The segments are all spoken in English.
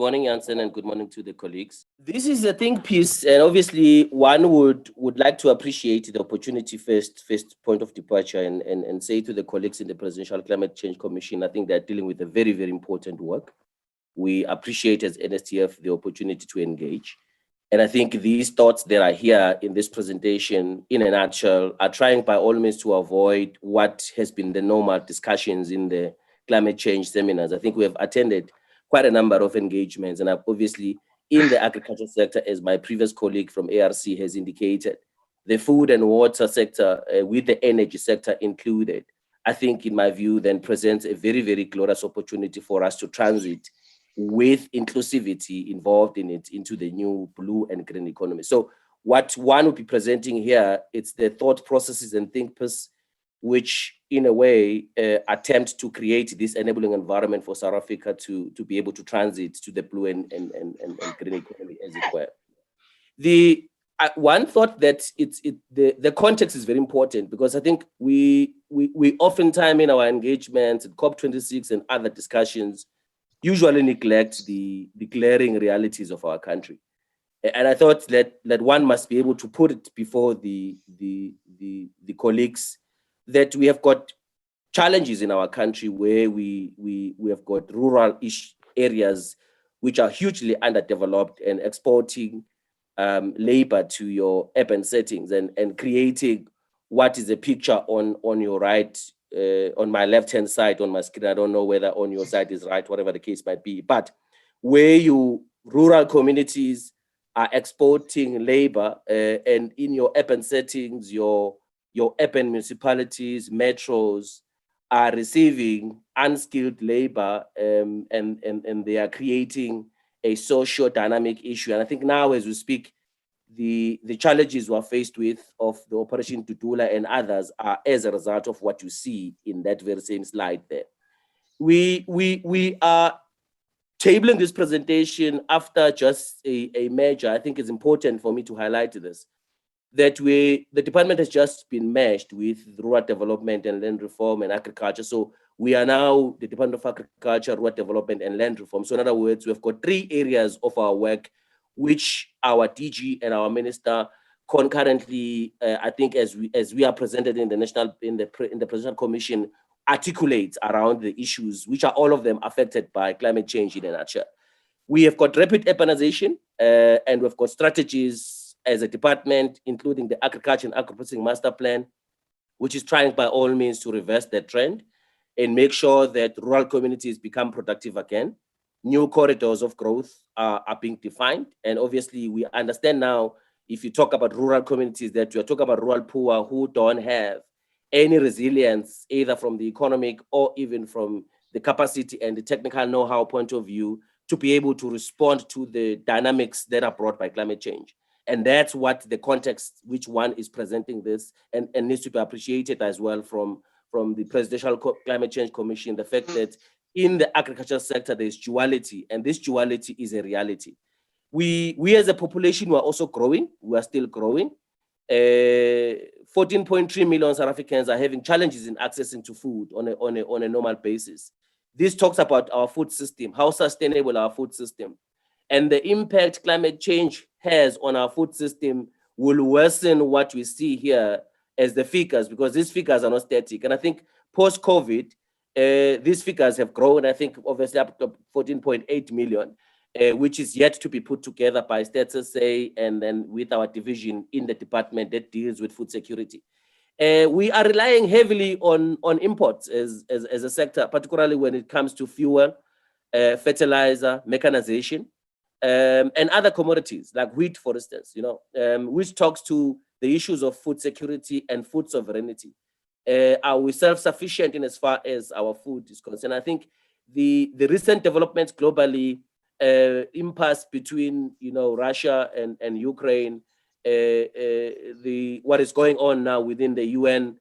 morning, Jansen, and good morning to the colleagues. This is a think piece, and obviously one would like to appreciate the opportunity first point of departure and say to the colleagues in the Presidential Climate Change Commission, I think they're dealing with a very, very important work. We appreciate as NSTF the opportunity to engage. And I think these thoughts that are here in this presentation, in a nutshell, are trying by all means to avoid what has been the normal discussions in the climate change seminars. I think we have attended quite a number of engagements, and I've obviously in the agriculture sector, as my previous colleague from ARC has indicated, the food and water sector with the energy sector included, I think in my view then presents a very, very glorious opportunity for us to transit with inclusivity involved in it into the new blue and green economy. So what one will be presenting here, it's the thought processes and thinkers which in a way attempt to create this enabling environment for South Africa to be able to transit to the blue and green economy, as it were. The one thought that the context is very important, because I think we oftentimes in our engagements at COP26 and other discussions usually neglect the glaring realities of our country. And I thought that one must be able to put it before the colleagues that we have got challenges in our country where we have got rural-ish areas which are hugely underdeveloped and exporting labor to your urban settings and creating what is a picture on your right, on my left-hand side on my screen. I don't know whether on your side is right, whatever the case might be, but where you rural communities are exporting labor and in your urban settings, your urban municipalities, metros are receiving unskilled labor and they are creating a social dynamic issue. And I think now as we speak, the challenges we're faced with of the Operation Tutula and others are as a result of what you see in that very same slide there. We are tabling this presentation after just a merger. I think it's important for me to highlight this, that the department has just been merged with rural development and land reform and agriculture. So we are now the Department of Agriculture, Rural Development and Land Reform. So in other words, we've got 3 areas of our work which our DG and our minister concurrently, I think as we are presented in the Presidential Commission, articulates around the issues, which are all of them affected by climate change in a nutshell. We have got rapid urbanization and we've got strategies as a department, including the Agriculture and Agro-Processing Master Plan, which is trying by all means to reverse that trend and make sure that rural communities become productive again. New corridors of growth are being defined. And obviously we understand now, if you talk about rural communities, that you're talking about rural poor who don't have any resilience, either from the economic or even from the capacity and the technical know-how point of view to be able to respond to the dynamics that are brought by climate change. And that's what the context which one is presenting this and needs to be appreciated as well from the Presidential Climate Change Commission, the fact that in the agriculture sector, there's duality, and this duality is a reality. We as a population, we're also growing, we are still growing. 14.3 million South Africans are having challenges in accessing to food on a normal basis. This talks about our food system, how sustainable our food system, and the impact climate change has on our food system will worsen what we see here as the figures, because these figures are not static. And I think post-COVID, these figures have grown, I think obviously up to 14.8 million, which is yet to be put together by Stats SA and then with our division in the department that deals with food security. We are relying heavily on imports as a sector, particularly when it comes to fuel, fertilizer, mechanization, and other commodities like wheat, for instance, which talks to the issues of food security and food sovereignty. Are we self-sufficient in as far as our food is concerned? I think the recent developments globally, impasse between Russia and Ukraine, what is going on now within the UN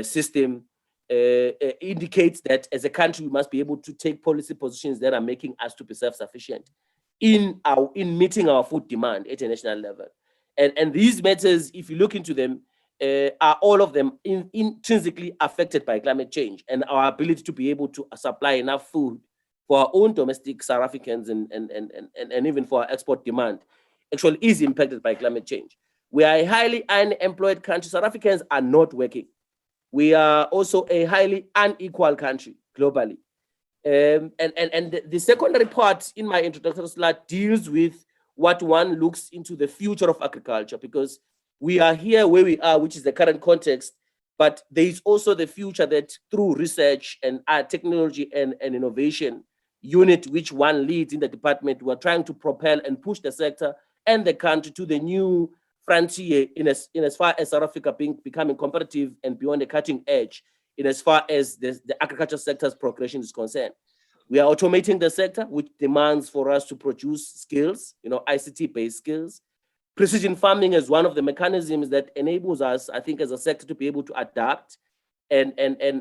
system indicates that as a country we must be able to take policy positions that are making us to be self-sufficient in meeting our food demand at a national level. And these matters, if you look into them, are all of them intrinsically affected by climate change and our ability to be able to supply enough food for our own domestic South Africans and even for our export demand actually is impacted by climate change. We are a highly unemployed country. South Africans are not working. We are also a highly unequal country globally. And the secondary part in my introductory slide deals with what one looks into the future of agriculture, because we are here where we are, which is the current context, but there is also the future that through research and technology and innovation unit, which one leads in the department, we're trying to propel and push the sector and the country to the new frontier in as far as South Africa becoming competitive and beyond the cutting edge in as far as the agriculture sector's progression is concerned. We are automating the sector, which demands for us to produce skills, ICT-based skills. Precision farming is one of the mechanisms that enables us, I think, as a sector to be able to adapt and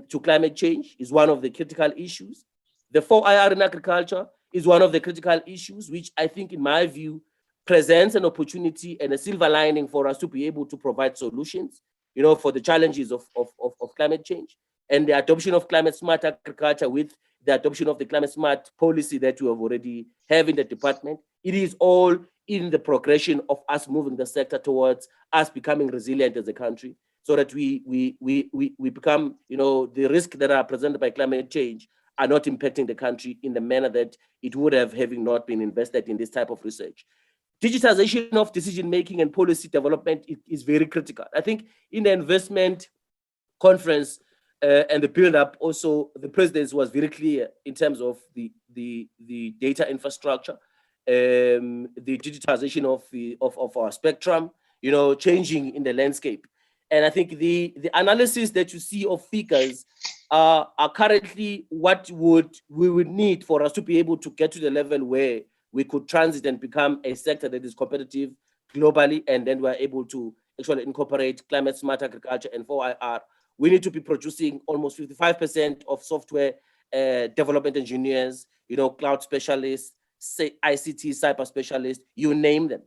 to climate change is one of the critical issues. The 4IR in agriculture is one of the critical issues, which I think, in my view, presents an opportunity and a silver lining for us to be able to provide solutions, for the challenges of climate change and the adoption of climate smart agriculture with the adoption of the climate smart policy that we have already have in the department. It is all in the progression of us moving the sector towards us becoming resilient as a country, so that we become, the risks that are presented by climate change are not impacting the country in the manner that it would have, having not been invested in this type of research. Digitization of decision-making and policy development is very critical. I think in the investment conference and the build-up, also the president was very clear in terms of the data infrastructure, the digitization of our spectrum, changing in the landscape. And I think the analysis that you see of figures are currently what we would need for us to be able to get to the level where we could transit and become a sector that is competitive globally, and then we're able to actually incorporate climate smart agriculture and 4IR. We need to be producing almost 55% of software development engineers, cloud specialists, say ICT, cyber specialists, you name them.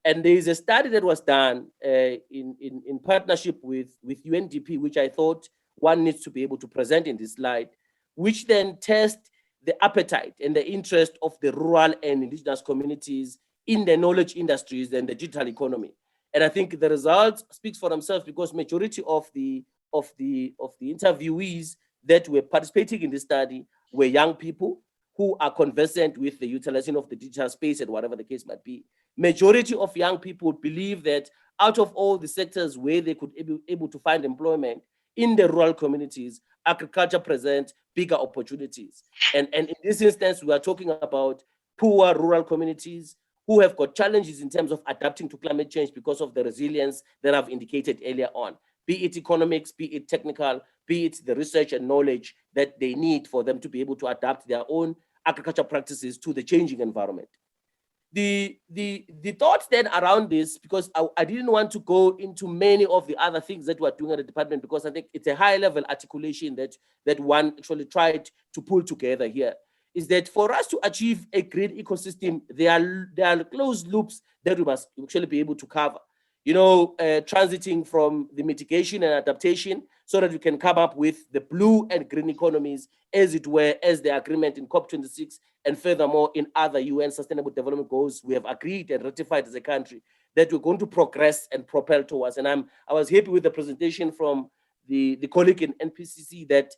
And there is a study that was done in partnership with UNDP, which I thought one needs to be able to present in this slide, which then tests the appetite and the interest of the rural and indigenous communities in the knowledge industries and the digital economy. And I think the results speaks for themselves, because majority of the interviewees that were participating in this study were young people who are conversant with the utilization of the digital space and whatever the case might be. Majority of young people believe that out of all the sectors where they could be able to find employment in the rural communities, agriculture presents bigger opportunities. And in this instance, we are talking about poor rural communities who have got challenges in terms of adapting to climate change because of the resilience that I've indicated earlier on, be it economics, be it technical, be it the research and knowledge that they need for them to be able to adapt their own agriculture practices to the changing environment. The thoughts then around this, because I didn't want to go into many of the other things that we're doing at the department, because I think it's a high level articulation that one actually tried to pull together here, is that for us to achieve a great ecosystem, there are closed loops that we must actually be able to cover. Transiting from the mitigation and adaptation so that we can come up with the blue and green economies, as it were, as the agreement in COP26 and furthermore in other UN Sustainable Development Goals we have agreed and ratified as a country that we're going to progress and propel towards. And I was happy with the presentation from the colleague in NPCC that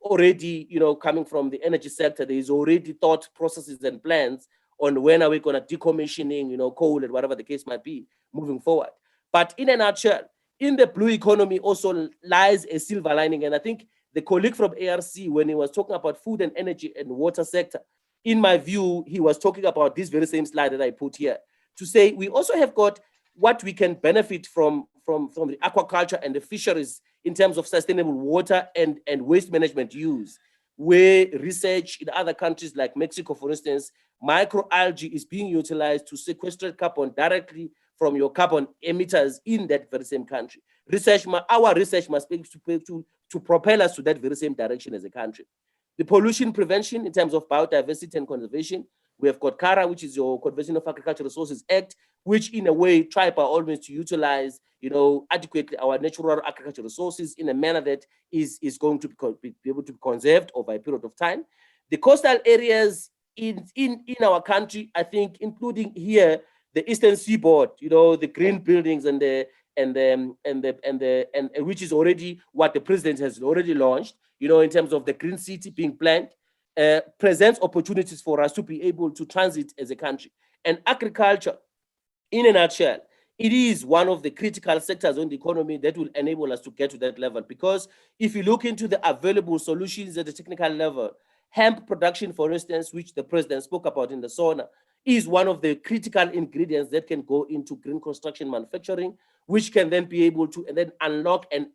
already, coming from the energy sector, there is already thought processes and plans on when are we going to decommissioning, coal and whatever the case might be moving forward. But in a nutshell, in the blue economy also lies a silver lining. And I think the colleague from ARC, when he was talking about food and energy and water sector, in my view, he was talking about this very same slide that I put here to say we also have got what we can benefit from the aquaculture and the fisheries in terms of sustainable water and waste management use, where research in other countries like Mexico, for instance, microalgae is being utilized to sequestrate carbon directly from your carbon emitters in that very same country. Our research must be to propel us to that very same direction as a country. The pollution prevention in terms of biodiversity and conservation, we have got CARA, which is your Conservation of Agricultural Resources Act, which in a way try by all means to utilize, adequately our natural agricultural resources in a manner that is going to be able to be conserved over a period of time. The coastal areas in our country, I think, including here, the Eastern Seaboard, you know, the green buildings and which is already what the president has already launched, you know, in terms of the green city being planned, presents opportunities for us to be able to transit as a country. And agriculture, in a nutshell, it is one of the critical sectors on the economy that will enable us to get to that level. Because if you look into the available solutions at the technical level, hemp production, for instance, which the president spoke about in the sauna, is one of the critical ingredients that can go into green construction manufacturing, which can then be able to and then unlock and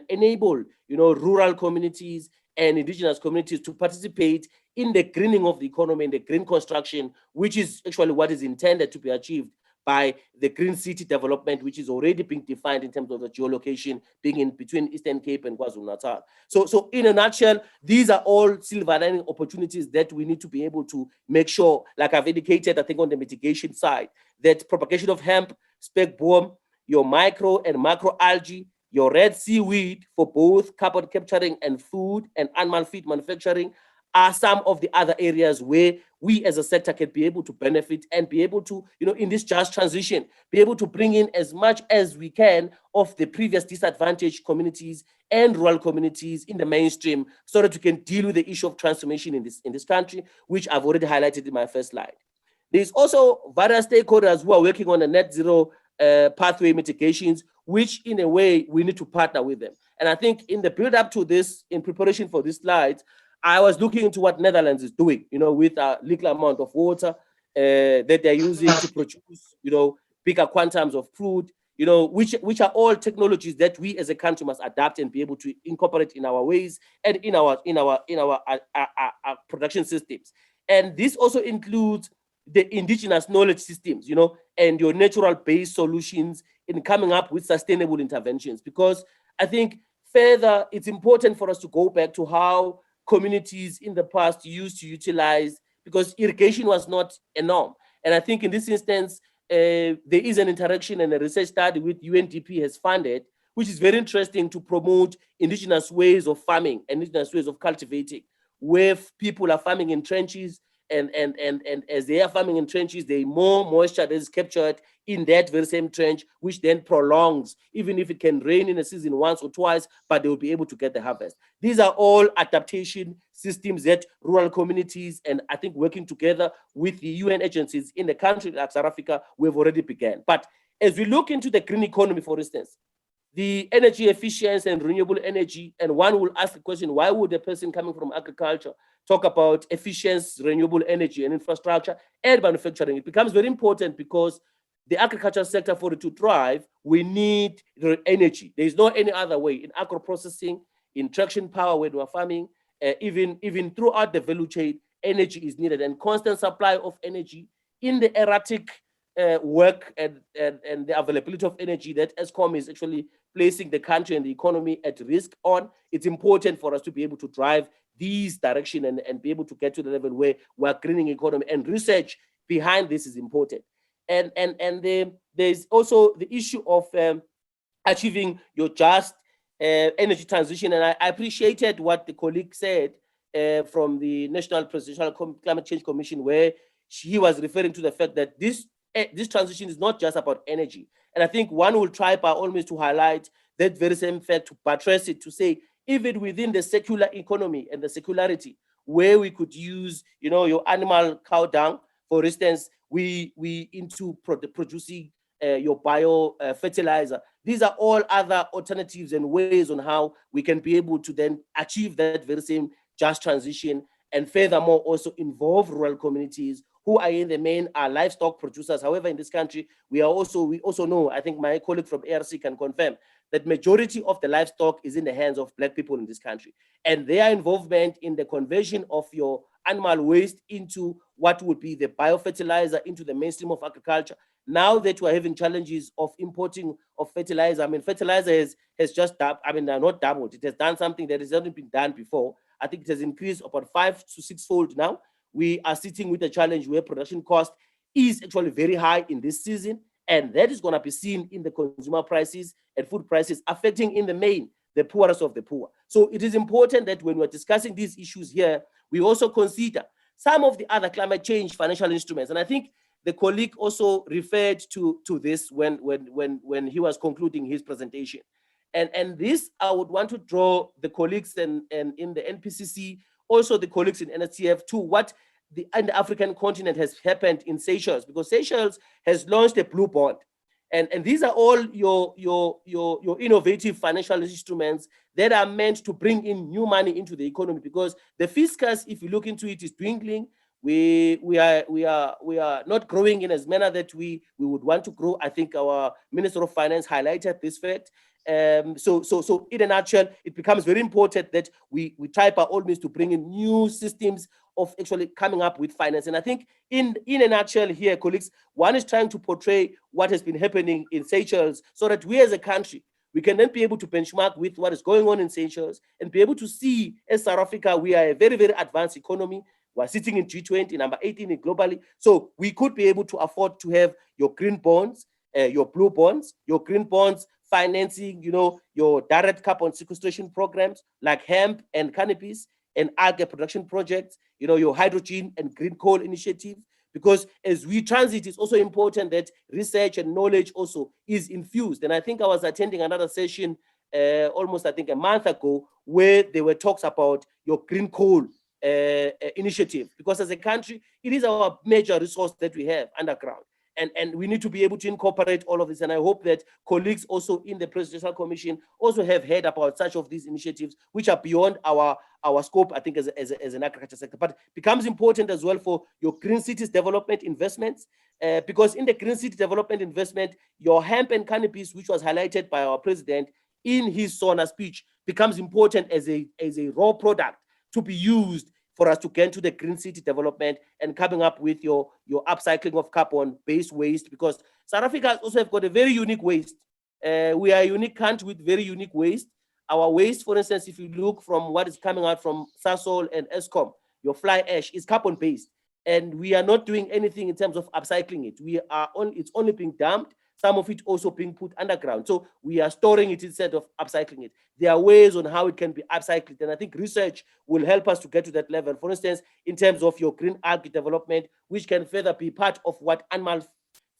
enable, you know, rural communities and indigenous communities to participate in the greening of the economy and the green construction, which is actually what is intended to be achieved by the green city development, which is already being defined in terms of the geolocation being in between Eastern Cape and KwaZulu-Natal. So in a nutshell, these are all silver lining opportunities that we need to be able to make sure, like I've indicated, I think on the mitigation side, that propagation of hemp, spekboom, your micro and macro algae, your red seaweed for both carbon capturing and food and animal feed manufacturing are some of the other areas where we as a sector can be able to benefit and be able to, you know, in this just transition, be able to bring in as much as we can of the previous disadvantaged communities and rural communities in the mainstream so that we can deal with the issue of transformation in this country, which I've already highlighted in my first slide. There's also various stakeholders who are working on a net zero pathway mitigations, which in a way we need to partner with them. And I think in the build up to this, in preparation for this slide, I was looking into what Netherlands is doing, you know, with a little amount of water that they're using to produce, you know, bigger quantums of food, you know, which are all technologies that we as a country must adapt and be able to incorporate in our ways and in our production systems. And this also includes the indigenous knowledge systems, you know, and your natural based solutions in coming up with sustainable interventions. Because I think further, it's important for us to go back to how communities in the past used to utilize, because irrigation was not a norm. And I think in this instance, there is an interaction and a research study with UNDP has funded, which is very interesting to promote indigenous ways of farming, indigenous ways of cultivating, where people are farming in trenches, and as they are farming in trenches, there is more moisture that is captured in that very same trench, which then prolongs, even if it can rain in a season once or twice, but they will be able to get the harvest. These are all adaptation systems that rural communities, and I think working together with the UN agencies in the country like South Africa, we've already begun. But as we look into the green economy, for instance, the energy efficiency and renewable energy, and one will ask the question, why would a person coming from agriculture talk about efficiency, renewable energy and infrastructure and manufacturing? It becomes very important because the agricultural sector, for it to thrive, we need energy. There is no any other way. In agro processing, in traction power when we're farming, even throughout the value chain, energy is needed, and constant supply of energy in the erratic work and the availability of energy that ESCOM is actually placing the country and the economy at risk on. It's important for us to be able to drive these direction and be able to get to the level where we're greening economy, and research behind this is important. And there's also the issue of achieving your just energy transition. And I appreciated what the colleague said from the National Presidential Climate Change Commission, where he was referring to the fact that this transition is not just about energy. And I think one will try by all means to highlight that very same fact, to buttress it, to say, even within the secular economy and the secularity, where we could use, you know, your animal cow dung, for instance, we into producing your bio fertilizer. These are all other alternatives and ways on how we can be able to then achieve that very same just transition, and furthermore also involve rural communities who are in the main are livestock producers. However, in this country, we also know, I think my colleague from ARC can confirm, that majority of the livestock is in the hands of Black people in this country. And their involvement in the conversion of your animal waste into what would be the biofertilizer into the mainstream of agriculture. Now that we're having challenges of importing of fertilizer, I mean, fertilizer has just, not doubled. It has done something that has not been done before. I think it has increased about 5 to 6-fold now. We are sitting with a challenge where production cost is actually very high in this season, and that is going to be seen in the consumer prices and food prices, affecting in the main the poorest of the poor. So it is important that when we're discussing these issues here, we also consider some of the other climate change financial instruments. And I think the colleague also referred to this when he was concluding his presentation. And this, I would want to draw the colleagues and in the NPCC, also the colleagues in NSTF, to what in the African continent has happened in Seychelles, because Seychelles has launched a blue bond. And these are all your innovative financial instruments that are meant to bring in new money into the economy, because the fiscus, if you look into it, is dwindling. We are not growing in as manner that we would want to grow. I think our Minister of Finance highlighted this fact. So in a nutshell, it becomes very important that we try by all means to bring in new systems of actually coming up with finance. And I think in a nutshell here, colleagues, one is trying to portray what has been happening in Seychelles so that we as a country, we can then be able to benchmark with what is going on in Seychelles and be able to see, as South Africa, we are a very, very advanced economy. We're sitting in G20, number 18 globally. So we could be able to afford to have your green bonds, your blue bonds, your green bonds financing, your direct carbon sequestration programs like hemp and cannabis and algae production projects, your hydrogen and green coal initiative. Because as we transit, it's also important that research and knowledge also is infused. And I think I was attending another session almost, I think, a month ago, where there were talks about your green coal initiative. Because as a country, it is our major resource that we have underground. And we need to be able to incorporate all of this. And I hope that colleagues also in the Presidential Commission also have heard about such of these initiatives, which are beyond our scope, I think, as an agriculture sector. But becomes important as well for your green cities development investments, because in the green city development investment, your hemp and cannabis, which was highlighted by our president in his SONA speech, becomes important as a raw product to be used for us to get to the green city development and coming up with your upcycling of carbon-based waste, because South Africa also have got a very unique waste. We are a unique country with very unique waste. Our waste, for instance, if you look from what is coming out from Sasol and Eskom, your fly ash is carbon-based. And we are not doing anything in terms of upcycling it. It's only being dumped, some of it also being put underground. So we are storing it instead of upcycling it. There are ways on how it can be upcycled. And I think research will help us to get to that level. For instance, in terms of your green algae development, which can further be part of what animal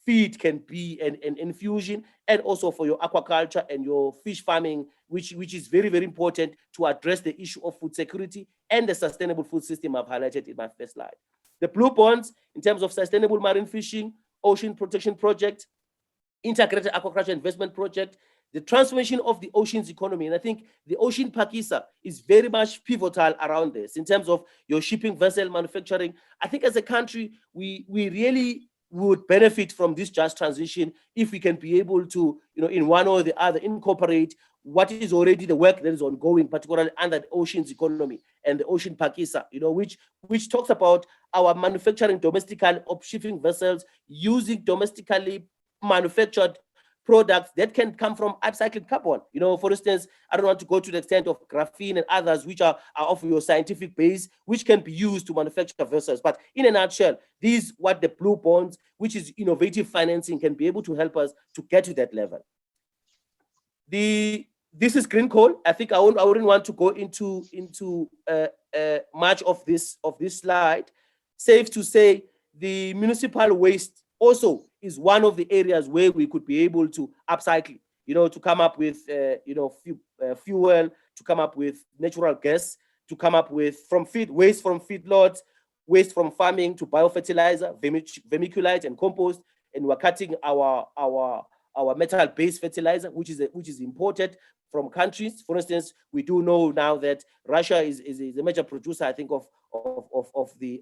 feed can be an infusion, and also for your aquaculture and your fish farming, which is very, very important to address the issue of food security and the sustainable food system I've highlighted in my first slide. The blue bonds, in terms of sustainable marine fishing, ocean protection project, integrated aquaculture investment project, the transformation of the oceans economy. And I think the Ocean Pakisa is very much pivotal around this in terms of your shipping vessel manufacturing. I think as a country, we really would benefit from this just transition if we can be able to, in one or the other, incorporate what is already the work that is ongoing, particularly under the oceans economy and the Ocean Pakisa, which talks about our manufacturing domestically of shipping vessels using domestically manufactured products that can come from upcycled carbon. For instance, I don't want to go to the extent of graphene and others, which are of your scientific base, which can be used to manufacture vessels. But in a nutshell, these what the blue bonds, which is innovative financing, can be able to help us to get to that level. This is green coal. I think I wouldn't want to go into much of this slide. Safe to say, the municipal waste also is one of the areas where we could be able to upcycle, to come up with, fuel, to come up with natural gas, to come up with waste from feedlots, waste from farming to biofertilizer, vermiculite and compost, and we're cutting our metal-based fertilizer, which is imported from countries. For instance, we do know now that Russia is a major producer, I think, of the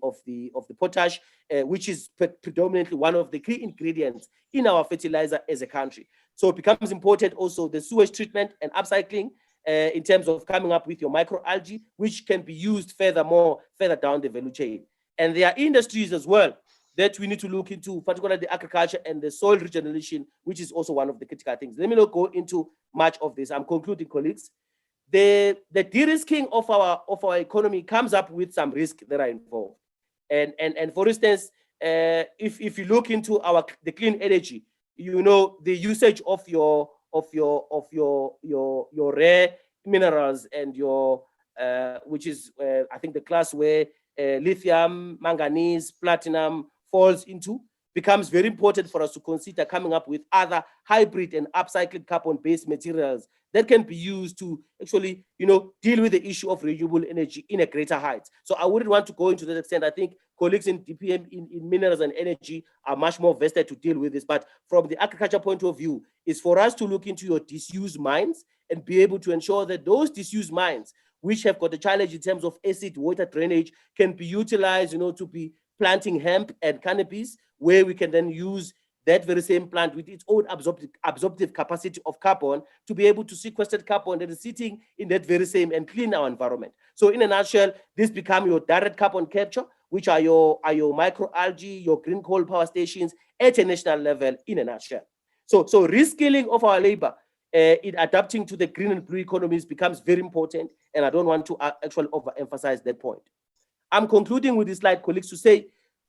potash, which is predominantly one of the key ingredients in our fertilizer as a country. So it becomes important also the sewage treatment and upcycling in terms of coming up with your microalgae, which can be used further down the value chain. And there are industries as well that we need to look into, particularly the agriculture and the soil regeneration, which is also one of the critical things. Let me not go into much of this. I'm concluding, colleagues. The de-risking of our economy comes up with some risks that are involved. And for instance, if you look into the clean energy, the usage of your rare minerals and your which is, I think, the class where lithium, manganese, platinum falls into, becomes very important for us to consider coming up with other hybrid and upcycled carbon-based materials that can be used to actually, deal with the issue of renewable energy in a greater height. So I wouldn't want to go into that extent. I think colleagues in DPM in minerals and energy are much more vested to deal with this. But from the agriculture point of view, is for us to look into your disused mines and be able to ensure that those disused mines, which have got a challenge in terms of acid water drainage, can be utilized, to be planting hemp and cannabis, where we can then use that very same plant with its own absorptive capacity of carbon to be able to sequester carbon that is sitting in that very same and clean our environment. So in a nutshell, this become your direct carbon capture, which are your microalgae, your green coal power stations at a national level in a nutshell. So reskilling of our labor in adapting to the green and blue economies becomes very important, and I don't want to actually overemphasize that point. I'm concluding with this slide, colleagues, to say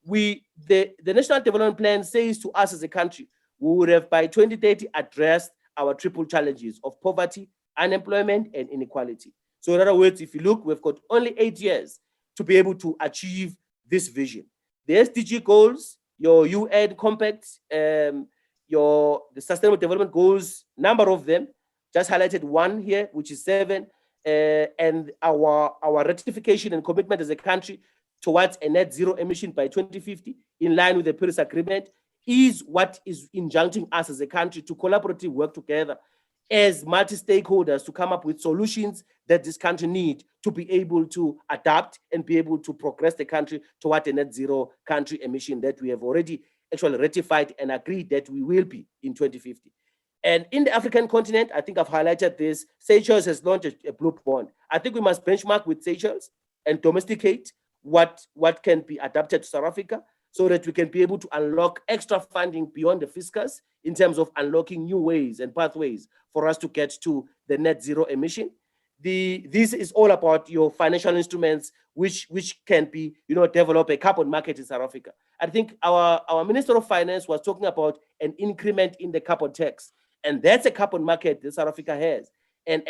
the National Development Plan says to us as a country, we would have by 2030 addressed our triple challenges of poverty, unemployment, and inequality. So in other words, if you look, we've got only 8 years to be able to achieve this vision. The SDG goals, your UN compacts, the Sustainable Development Goals, number of them, just highlighted one here, which is 7, and our ratification and commitment as a country towards a net zero emission by 2050, in line with the Paris Agreement, is what is injuncting us as a country to collaboratively work together as multi-stakeholders to come up with solutions that this country needs to be able to adapt and be able to progress the country toward a net zero country emission that we have already actually ratified and agreed that we will be in 2050. And in the African continent, I think I've highlighted this, Seychelles has launched a blue bond. I think we must benchmark with Seychelles and domesticate what can be adapted to South Africa so that we can be able to unlock extra funding beyond the fiscus in terms of unlocking new ways and pathways for us to get to the net zero emission. This is all about your financial instruments, which can be, develop a carbon market in South Africa. I think our Minister of Finance was talking about an increment in the carbon tax, and that's a carbon market that South Africa has. And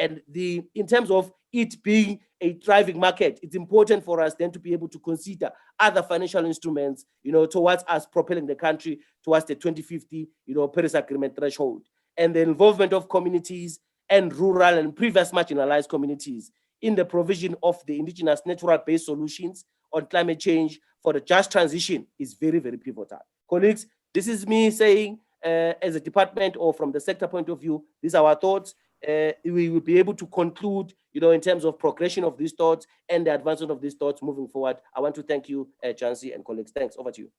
in terms of it being a thriving market, it's important for us then to be able to consider other financial instruments, towards us propelling the country towards the 2050, Paris Agreement threshold. And the involvement of communities and rural and previous marginalized communities in the provision of the indigenous natural-based solutions on climate change for the just transition is very, very pivotal. Colleagues, this is me saying, as a department or from the sector point of view, these are our thoughts. We will be able to conclude, in terms of progression of these thoughts and the advancement of these thoughts moving forward. I want to thank you, Jancy and colleagues. Thanks. Over to you.